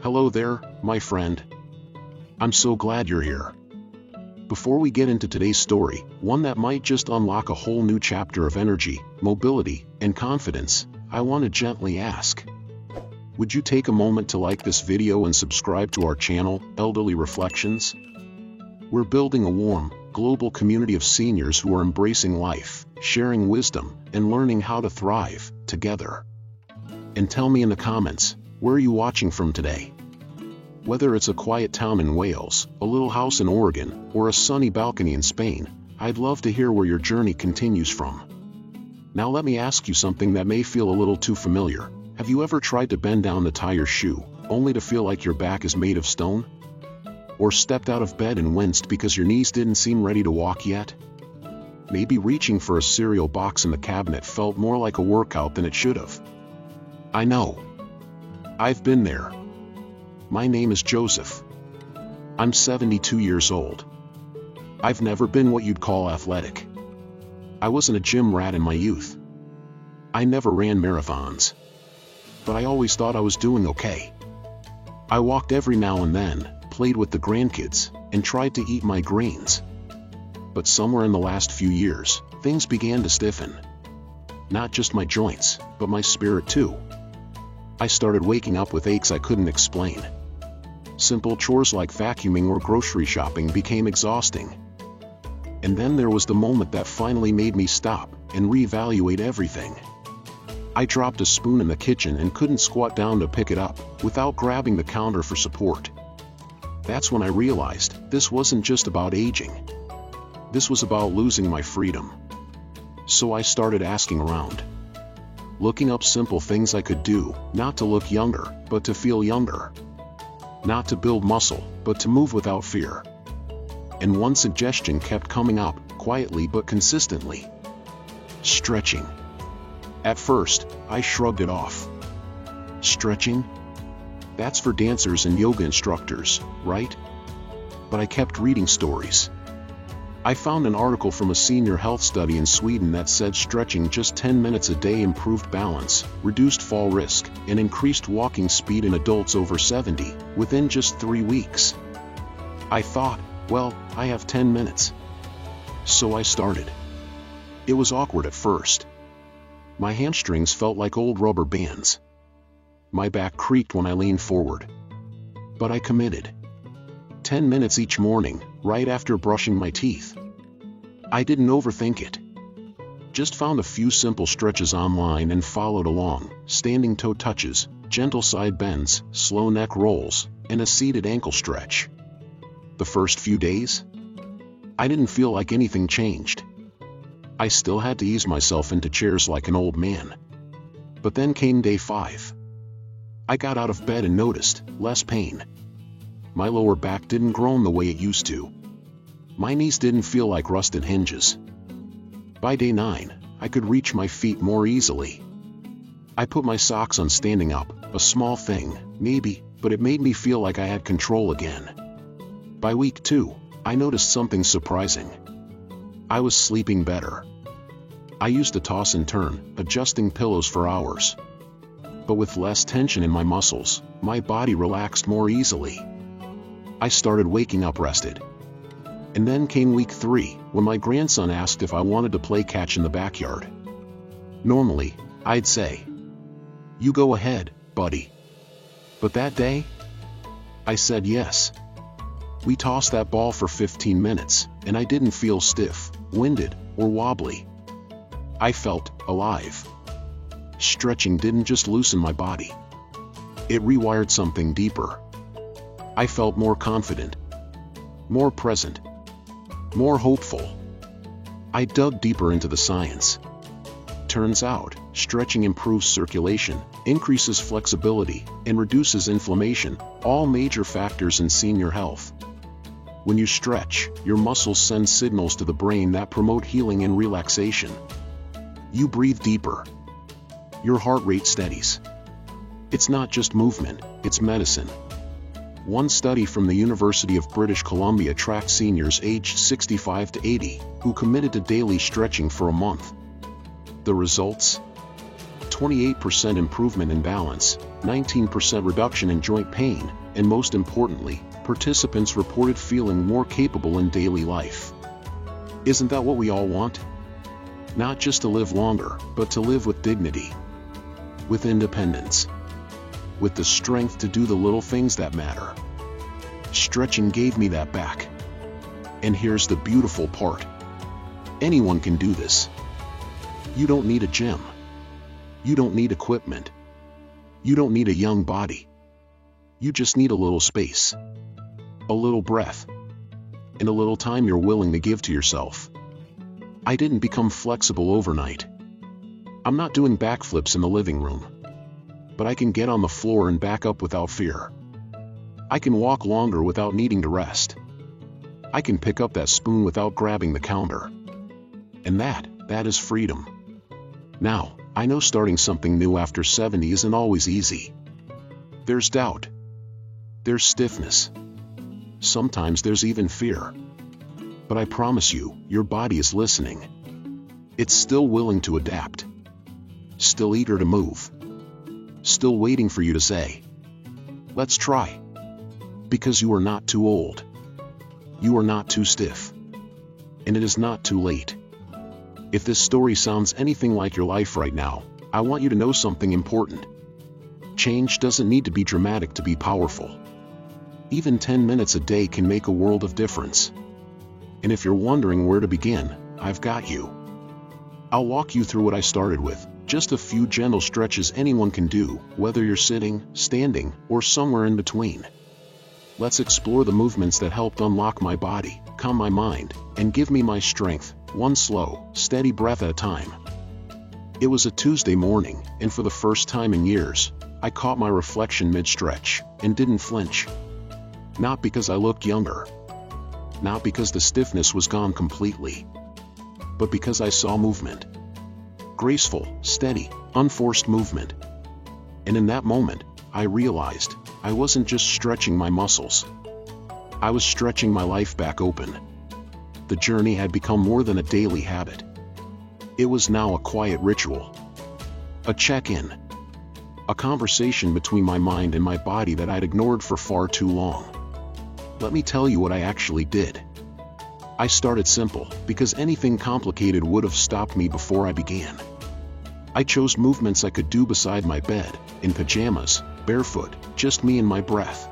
Hello there, my friend. I'm so glad you're here. Before we get into today's story, one that might just unlock a whole new chapter of energy, mobility, and confidence, I want to gently ask. Would you take a moment to like this video and subscribe to our channel, Elderly Reflections? We're building a warm, global community of seniors who are embracing life, sharing wisdom, and learning how to thrive, together. And tell me in the comments, where are you watching from today? Whether it's a quiet town in Wales, a little house in Oregon, or a sunny balcony in Spain, I'd love to hear where your journey continues from. Now let me ask you something that may feel a little too familiar. Have you ever tried to bend down to tie your shoe, only to feel like your back is made of stone? Or stepped out of bed and winced because your knees didn't seem ready to walk yet? Maybe reaching for a cereal box in the cabinet felt more like a workout than it should have. I know. I've been there. My name is Joseph. I'm 72 years old. I've never been what you'd call athletic. I wasn't a gym rat in my youth. I never ran marathons. But I always thought I was doing okay. I walked every now and then, played with the grandkids, and tried to eat my greens. But somewhere in the last few years, things began to stiffen. Not just my joints, but my spirit too. I started waking up with aches I couldn't explain. Simple chores like vacuuming or grocery shopping became exhausting. And then there was the moment that finally made me stop and reevaluate everything. I dropped a spoon in the kitchen and couldn't squat down to pick it up without grabbing the counter for support. That's when I realized this wasn't just about aging. This was about losing my freedom. So I started asking around. Looking up simple things I could do, not to look younger, but to feel younger. Not to build muscle, but to move without fear. And one suggestion kept coming up, quietly but consistently. Stretching. At first, I shrugged it off. Stretching? That's for dancers and yoga instructors, right? But I kept reading stories. I found an article from a senior health study in Sweden that said stretching just 10 minutes a day improved balance, reduced fall risk, and increased walking speed in adults over 70, within just 3 weeks. I thought, well, I have 10 minutes. So I started. It was awkward at first. My hamstrings felt like old rubber bands. My back creaked when I leaned forward. But I committed. 10 minutes each morning, right after brushing my teeth. I didn't overthink it. Just found a few simple stretches online and followed along, standing toe touches, gentle side bends, slow neck rolls, and a seated ankle stretch. The first few days? I didn't feel like anything changed. I still had to ease myself into chairs like an old man. But then came day 5. I got out of bed and noticed less pain. My lower back didn't groan the way it used to. My knees didn't feel like rusted hinges. By day 9, I could reach my feet more easily. I put my socks on standing up, a small thing, maybe, but it made me feel like I had control again. By week 2, I noticed something surprising. I was sleeping better. I used to toss and turn, adjusting pillows for hours. But with less tension in my muscles, my body relaxed more easily. I started waking up rested. And then came week 3, when my grandson asked if I wanted to play catch in the backyard. Normally, I'd say, "You go ahead, buddy." But that day, I said yes. We tossed that ball for 15 minutes, and I didn't feel stiff, winded, or wobbly. I felt alive. Stretching didn't just loosen my body. It rewired something deeper. I felt more confident, more present, more hopeful. I dug deeper into the science. Turns out, stretching improves circulation, increases flexibility, and reduces inflammation, all major factors in senior health. When you stretch, your muscles send signals to the brain that promote healing and relaxation. You breathe deeper. Your heart rate steadies. It's not just movement, it's medicine. One study from the University of British Columbia tracked seniors aged 65 to 80 who committed to daily stretching for a month. The results? 28% improvement in balance, 19% reduction in joint pain, and most importantly, participants reported feeling more capable in daily life. Isn't that what we all want? Not just to live longer, but to live with dignity, with independence, with the strength to do the little things that matter. Stretching gave me that back. And here's the beautiful part. Anyone can do this. You don't need a gym. You don't need equipment. You don't need a young body. You just need a little space, a little breath, and a little time you're willing to give to yourself. I didn't become flexible overnight. I'm not doing backflips in the living room, but I can get on the floor and back up without fear. I can walk longer without needing to rest. I can pick up that spoon without grabbing the counter. And that is freedom. Now, I know starting something new after 70 isn't always easy. There's doubt. There's stiffness. Sometimes there's even fear. But I promise you, your body is listening. It's still willing to adapt. Still eager to move. Still waiting for you to say, let's try. Because you are not too old. You are not too stiff. And it is not too late. If this story sounds anything like your life right now, I want you to know something important. Change doesn't need to be dramatic to be powerful. Even 10 minutes a day can make a world of difference. And if you're wondering where to begin, I've got you. I'll walk you through what I started with, just a few gentle stretches anyone can do, whether you're sitting, standing, or somewhere in between. Let's explore the movements that helped unlock my body, calm my mind, and give me my strength, one slow, steady breath at a time. It was a Tuesday morning, and for the first time in years, I caught my reflection mid-stretch, and didn't flinch. Not because I looked younger. Not because the stiffness was gone completely. But because I saw movement. Graceful, steady, unforced movement. And in that moment, I realized, I wasn't just stretching my muscles. I was stretching my life back open. The journey had become more than a daily habit. It was now a quiet ritual. A check-in. A conversation between my mind and my body that I'd ignored for far too long. Let me tell you what I actually did. I started simple, because anything complicated would have stopped me before I began. I chose movements I could do beside my bed, in pajamas, barefoot, just me and my breath.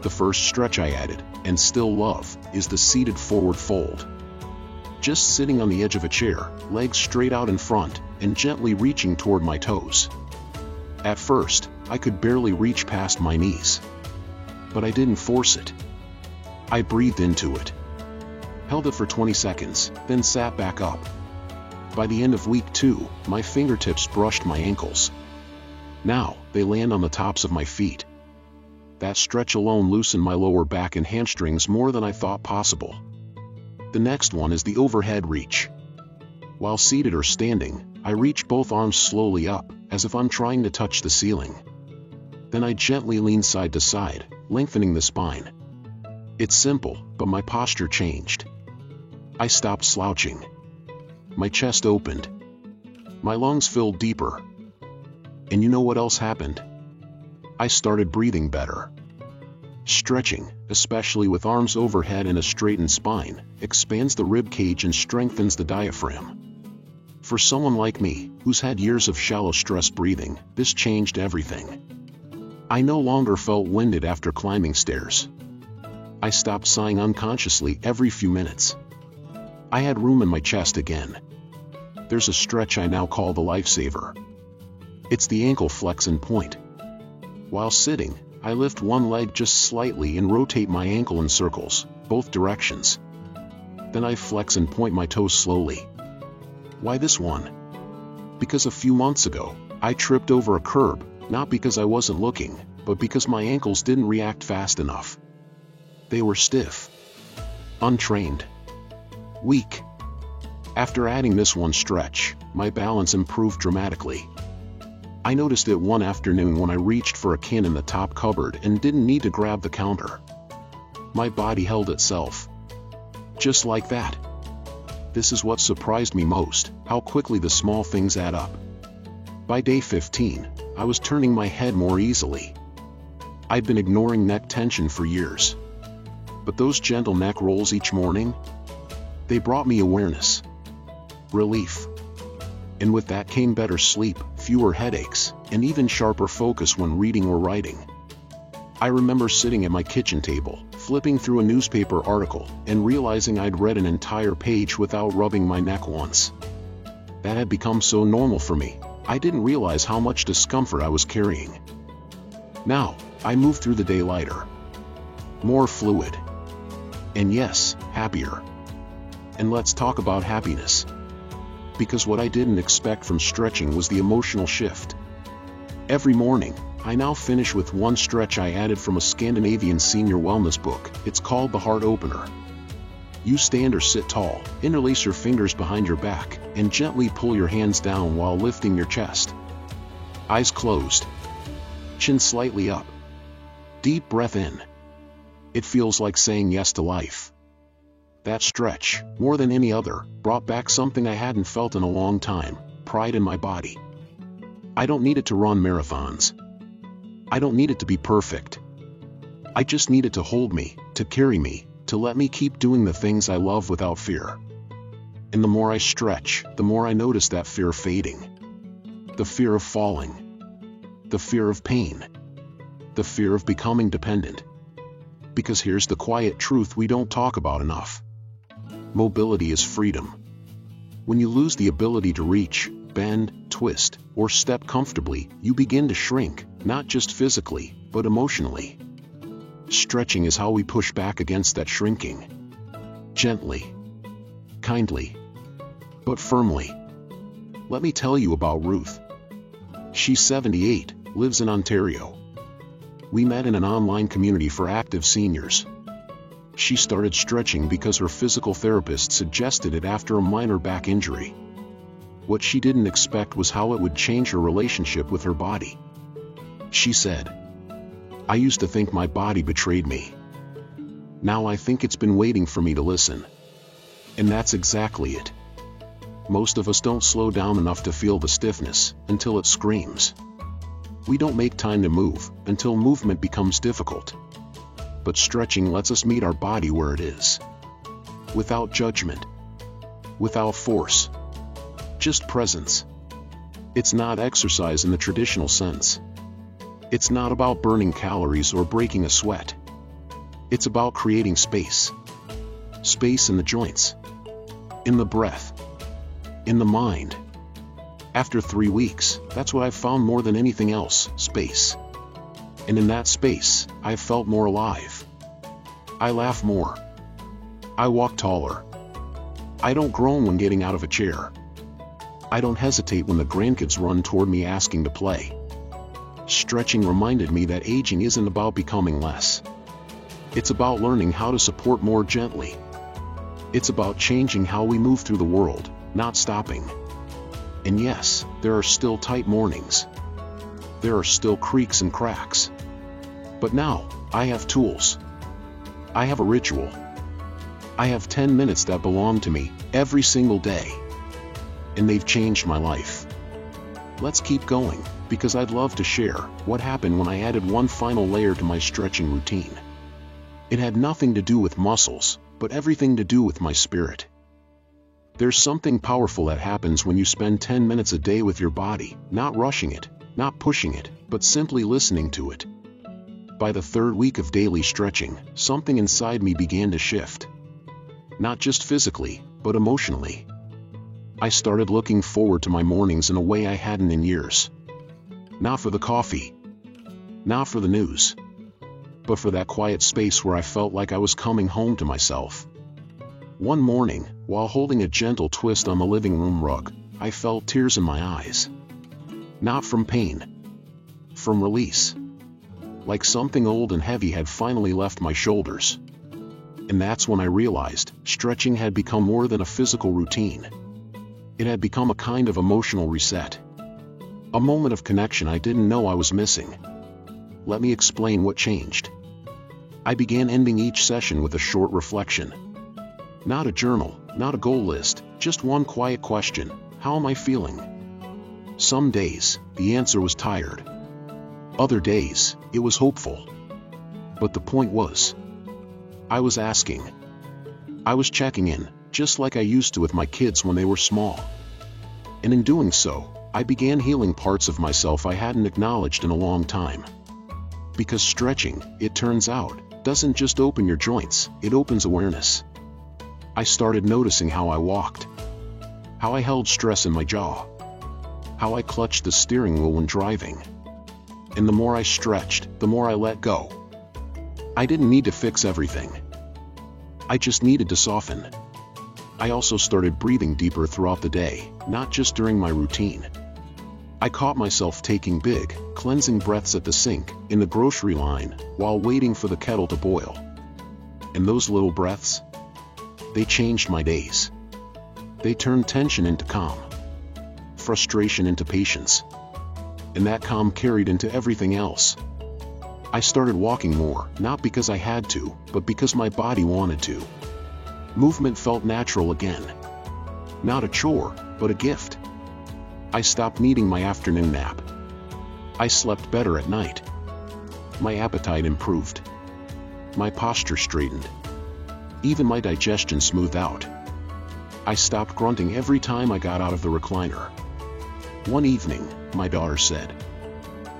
The first stretch I added, and still love, is the seated forward fold. Just sitting on the edge of a chair, legs straight out in front, and gently reaching toward my toes. At first, I could barely reach past my knees. But I didn't force it. I breathed into it. Held it for 20 seconds, then sat back up. By the end of week 2, my fingertips brushed my ankles. Now, they land on the tops of my feet. That stretch alone loosened my lower back and hamstrings more than I thought possible. The next one is the overhead reach. While seated or standing, I reach both arms slowly up, as if I'm trying to touch the ceiling. Then I gently lean side to side, lengthening the spine. It's simple, but my posture changed. I stopped slouching. My chest opened. My lungs filled deeper. And you know what else happened? I started breathing better. Stretching, especially with arms overhead and a straightened spine, expands the rib cage and strengthens the diaphragm. For someone like me, who's had years of shallow stress breathing, this changed everything. I no longer felt winded after climbing stairs. I stopped sighing unconsciously every few minutes. I had room in my chest again. There's a stretch I now call the lifesaver. It's the ankle flex and point. While sitting, I lift one leg just slightly and rotate my ankle in circles, both directions. Then I flex and point my toes slowly. Why this one? Because a few months ago, I tripped over a curb, not because I wasn't looking, but because my ankles didn't react fast enough. They were stiff. Untrained. Weak. After adding this one stretch, my balance improved dramatically. I noticed it one afternoon when I reached for a can in the top cupboard and didn't need to grab the counter. My body held itself. Just like that. This is what surprised me most, how quickly the small things add up. By day 15, I was turning my head more easily. I'd been ignoring neck tension for years. But those gentle neck rolls each morning, they brought me awareness, relief. And with that came better sleep, fewer headaches, and even sharper focus when reading or writing. I remember sitting at my kitchen table, flipping through a newspaper article, and realizing I'd read an entire page without rubbing my neck once. That had become so normal for me, I didn't realize how much discomfort I was carrying. Now, I move through the day lighter, more fluid, and yes, happier. And let's talk about happiness. Because what I didn't expect from stretching was the emotional shift. Every morning, I now finish with one stretch I added from a Scandinavian senior wellness book. It's called the Heart Opener. You stand or sit tall, interlace your fingers behind your back, and gently pull your hands down while lifting your chest. Eyes closed. Chin slightly up. Deep breath in. It feels like saying yes to life. That stretch, more than any other, brought back something I hadn't felt in a long time: pride in my body. I don't need it to run marathons. I don't need it to be perfect. I just need it to hold me, to carry me, to let me keep doing the things I love without fear. And the more I stretch, the more I notice that fear fading. The fear of falling. The fear of pain. The fear of becoming dependent. Because here's the quiet truth we don't talk about enough. Mobility is freedom. When you lose the ability to reach, bend, twist, or step comfortably, you begin to shrink, not just physically, but emotionally. Stretching is how we push back against that shrinking. Gently, kindly, but firmly. Let me tell you about Ruth. She's 78, lives in Ontario. We met in an online community for active seniors. She started stretching because her physical therapist suggested it after a minor back injury. What she didn't expect was how it would change her relationship with her body. She said, "I used to think my body betrayed me. Now I think it's been waiting for me to listen." And that's exactly it. Most of us don't slow down enough to feel the stiffness until it screams. We don't make time to move until movement becomes difficult. But stretching lets us meet our body where it is. Without judgment. Without force. Just presence. It's not exercise in the traditional sense. It's not about burning calories or breaking a sweat. It's about creating space. Space in the joints. In the breath. In the mind. After 3 weeks, that's what I've found more than anything else: space. And in that space, I've felt more alive. I laugh more. I walk taller. I don't groan when getting out of a chair. I don't hesitate when the grandkids run toward me asking to play. Stretching reminded me that aging isn't about becoming less. It's about learning how to support more gently. It's about changing how we move through the world, not stopping. And yes, there are still tight mornings. There are still creaks and cracks. But now, I have tools. I have a ritual. I have 10 minutes that belong to me, every single day. And they've changed my life. Let's keep going, because I'd love to share what happened when I added one final layer to my stretching routine. It had nothing to do with muscles, but everything to do with my spirit. There's something powerful that happens when you spend 10 minutes a day with your body, not rushing it, not pushing it, but simply listening to it. By the 3rd week of daily stretching, something inside me began to shift. Not just physically, but emotionally. I started looking forward to my mornings in a way I hadn't in years. Not for the coffee. Not for the news. But for that quiet space where I felt like I was coming home to myself. One morning, while holding a gentle twist on the living room rug, I felt tears in my eyes. Not from pain. From release. Like something old and heavy had finally left my shoulders. And that's when I realized stretching had become more than a physical routine. It had become a kind of emotional reset. A moment of connection I didn't know I was missing. Let me explain what changed. I began ending each session with a short reflection. Not a journal, not a goal list, just one quiet question: how am I feeling? Some days, the answer was tired. Other days, it was hopeful. But the point was, I was asking. I was checking in, just like I used to with my kids when they were small. And in doing so, I began healing parts of myself I hadn't acknowledged in a long time. Because stretching, it turns out, doesn't just open your joints, it opens awareness. I started noticing how I walked, how I held stress in my jaw, how I clutched the steering wheel when driving. And the more I stretched, the more I let go. I didn't need to fix everything. I just needed to soften. I also started breathing deeper throughout the day, not just during my routine. I caught myself taking big, cleansing breaths at the sink, in the grocery line, while waiting for the kettle to boil. And those little breaths? They changed my days. They turned tension into calm, frustration into patience. And that calm carried into everything else. I started walking more, not because I had to, but because my body wanted to. Movement felt natural again. Not a chore, but a gift. I stopped needing my afternoon nap. I slept better at night. My appetite improved. My posture straightened. Even my digestion smoothed out. I stopped grunting every time I got out of the recliner. One evening, my daughter said,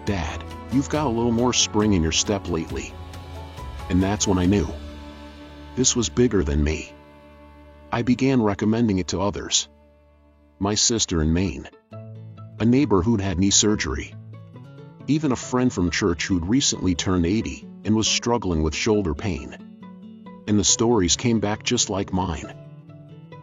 "Dad, you've got a little more spring in your step lately." And that's when I knew. This was bigger than me. I began recommending it to others. My sister in Maine. A neighbor who'd had knee surgery. Even a friend from church who'd recently turned 80 and was struggling with shoulder pain. And the stories came back just like mine.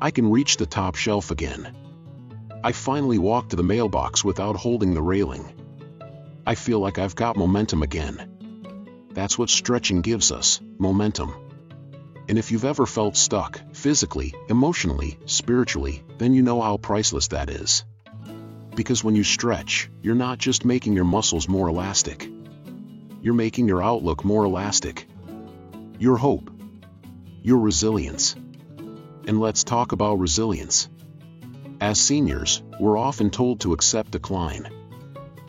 I can reach the top shelf again. I finally walked to the mailbox without holding the railing. I feel like I've got momentum again. That's what stretching gives us, momentum. And if you've ever felt stuck, physically, emotionally, spiritually, then you know how priceless that is. Because when you stretch, you're not just making your muscles more elastic. You're making your outlook more elastic. Your hope. Your resilience. And let's talk about resilience. As seniors, we're often told to accept decline,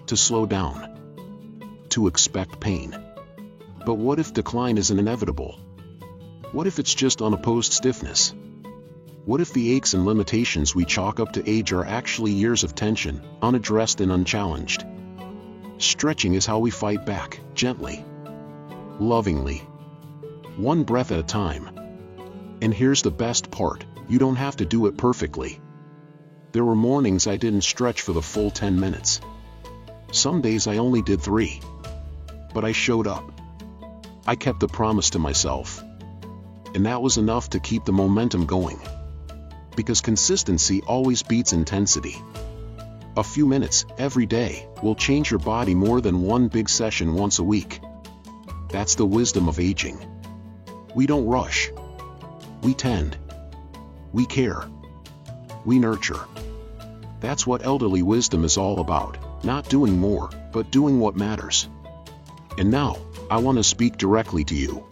to slow down, to expect pain. But what if decline isn't inevitable? What if it's just unopposed stiffness? What if the aches and limitations we chalk up to age are actually years of tension, unaddressed and unchallenged? Stretching is how we fight back, gently, lovingly, one breath at a time. And here's the best part, you don't have to do it perfectly. There were mornings I didn't stretch for the full 10 minutes. Some days I only did 3. But I showed up. I kept the promise to myself. And that was enough to keep the momentum going. Because consistency always beats intensity. A few minutes, every day, will change your body more than one big session once a week. That's the wisdom of aging. We don't rush. We tend. We care. We nurture. That's what elderly wisdom is all about, not doing more, but doing what matters. And now, I want to speak directly to you.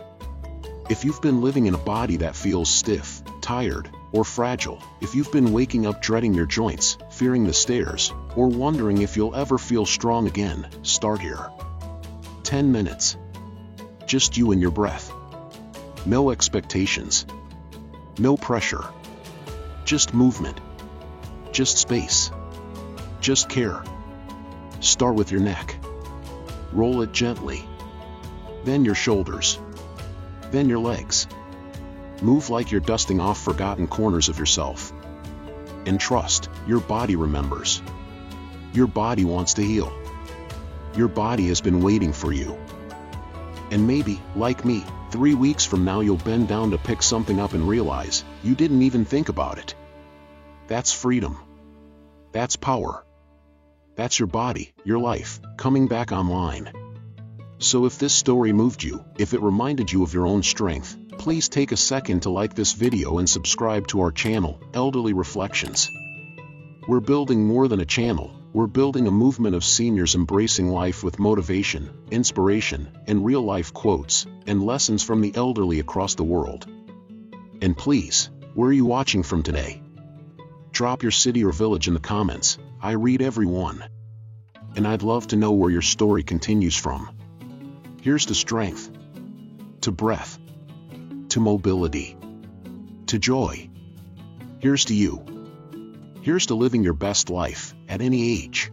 If you've been living in a body that feels stiff, tired, or fragile, if you've been waking up dreading your joints, fearing the stairs, or wondering if you'll ever feel strong again, start here. 10 minutes. Just you and your breath. No expectations. No pressure. Just movement. Just space. Just care. Start with your neck. Roll it gently. Then your shoulders. Then your legs. Move like you're dusting off forgotten corners of yourself. And trust, your body remembers. Your body wants to heal. Your body has been waiting for you. And maybe, like me, 3 weeks from now you'll bend down to pick something up and realize, you didn't even think about it. That's freedom. That's power. That's your body, your life, coming back online. So if this story moved you, if it reminded you of your own strength, please take a second to like this video and subscribe to our channel, Elderly Reflections. We're building more than a channel, we're building a movement of seniors embracing life with motivation, inspiration, and real-life quotes, and lessons from the elderly across the world. And please, where are you watching from today? Drop your city or village in the comments. I read every one. And I'd love to know where your story continues from. Here's to strength, to breath, to mobility, to joy. Here's to you. Here's to living your best life, at any age.